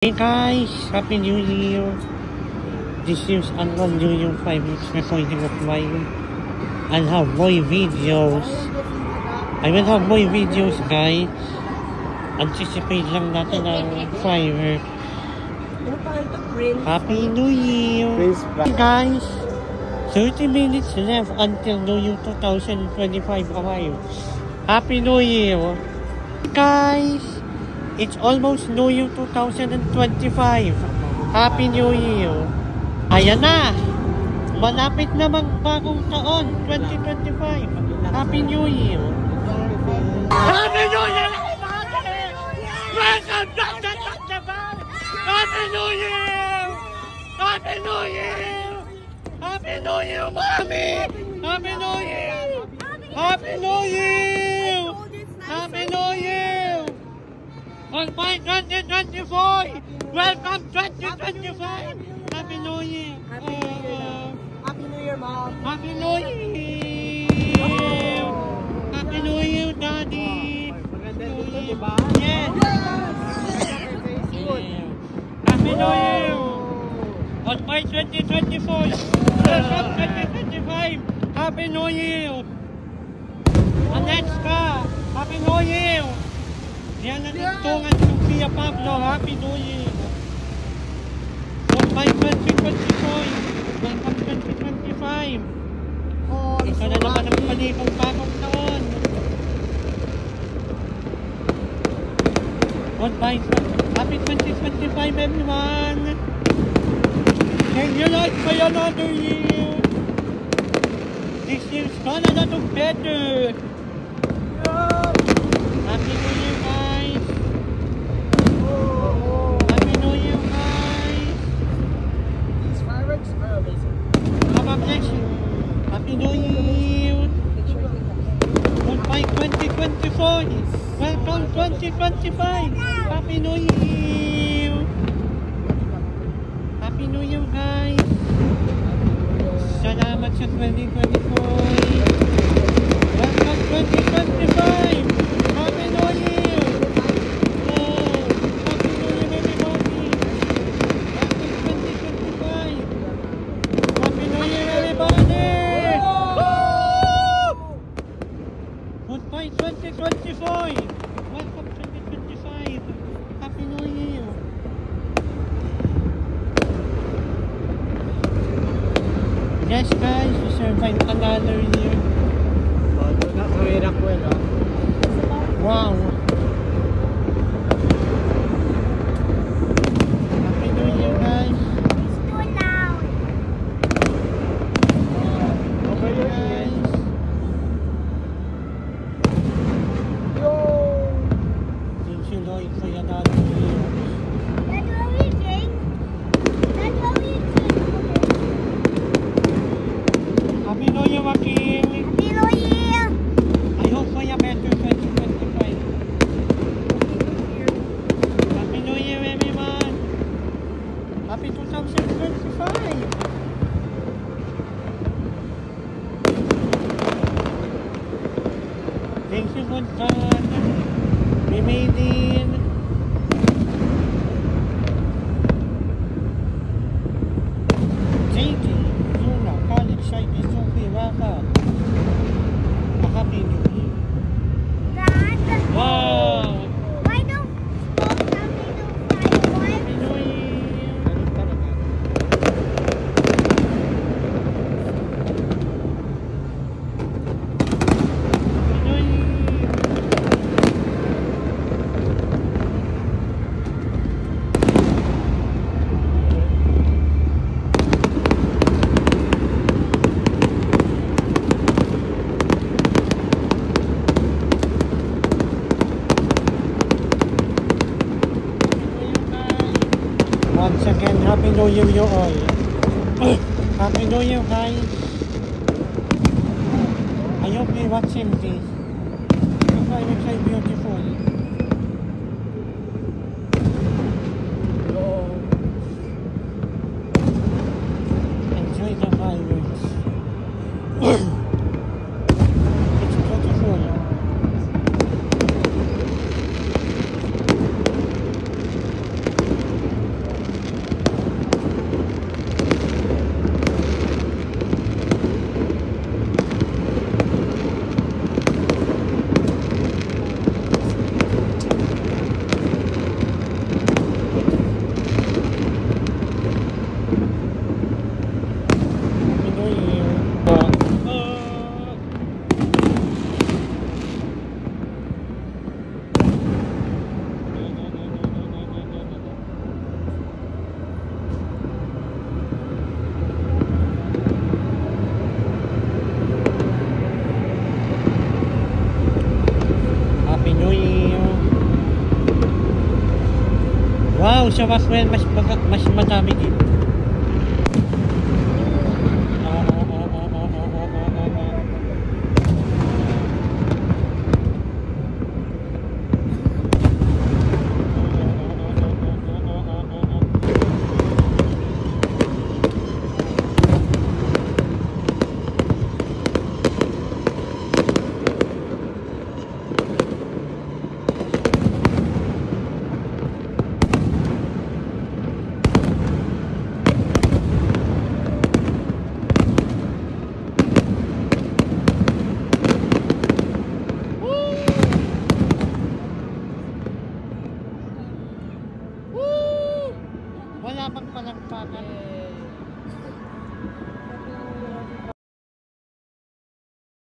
Hey guys, Happy New Year! This is another New Year 5 weeks recording of mine. I'll have more videos. I will have more videos guys. Anticipate lang natin ang firework. Happy New Year! Hey guys, 30 minutes left until New Year 2025 arrives. Happy New Year! Hey guys! It's almost New Year 2025. Happy New Year. Ayan na. Malapit na bagong taon, 2025. Happy New Year. Happy New Year! Welcome to 2025. Happy New Year! Happy New Year! Happy New Year, Mommy! Happy New Year! Happy New Year! Happy New Year! On my 2024! Welcome 2025! Happy New Year! Happy New Year! Happy New Year, Mom! Happy New Year! Oh. Happy New Year, Daddy! Maganda dito, diba? Yes! Happy New Year! On my 2024! Welcome 2025! Happy New Year! Alexa! Happy New Year! Yan ang tungan Sophia Pablo. Happy New Year! On my 2024! Welcome 2025! Oh, Ika na naman ang panibong bagong taon! On my happy 2025 everyone! Thank you Lord for another year! This year's gonna do better! Happy New Year guys! Happy New Year guys! These fireworks are amazing. God bless you! Happy New Year! Goodbye 2024! Welcome 2025! Happy New Year! Happy New Year guys! Salamat sa 2024! Welcome 2025! Happy New Year! Oh, Happy New Year everybody! Happy 2025! Happy New Year everybody! Goodbye 2024! Welcome 2025! Happy New Year! Yes guys, we survived another year. Wow! Happy New Year guys! It's too loud. Okay guys! Thank you Lord for another year. That's what we drink. That's what we drink. Happy New Year Joaquin! Happy New Year. I hope for a better 2025. Happy New Year everyone! Happy 2025! Thank you good God! We made it! JD, Luna, Khalid, Shaibi, Sophie, Rafa. A Happy New Year! Dad. Wow! Why don't folks have me do fireworks? Happy New Year! Happy New Year! Once again, Happy New Year you all. Happy New Year guys. I hope you're watching this. The fireworks are beautiful. Enjoy the fireworks. It's beautiful. Yung sa Roswell, mas madami din. Wala bang palagpagan?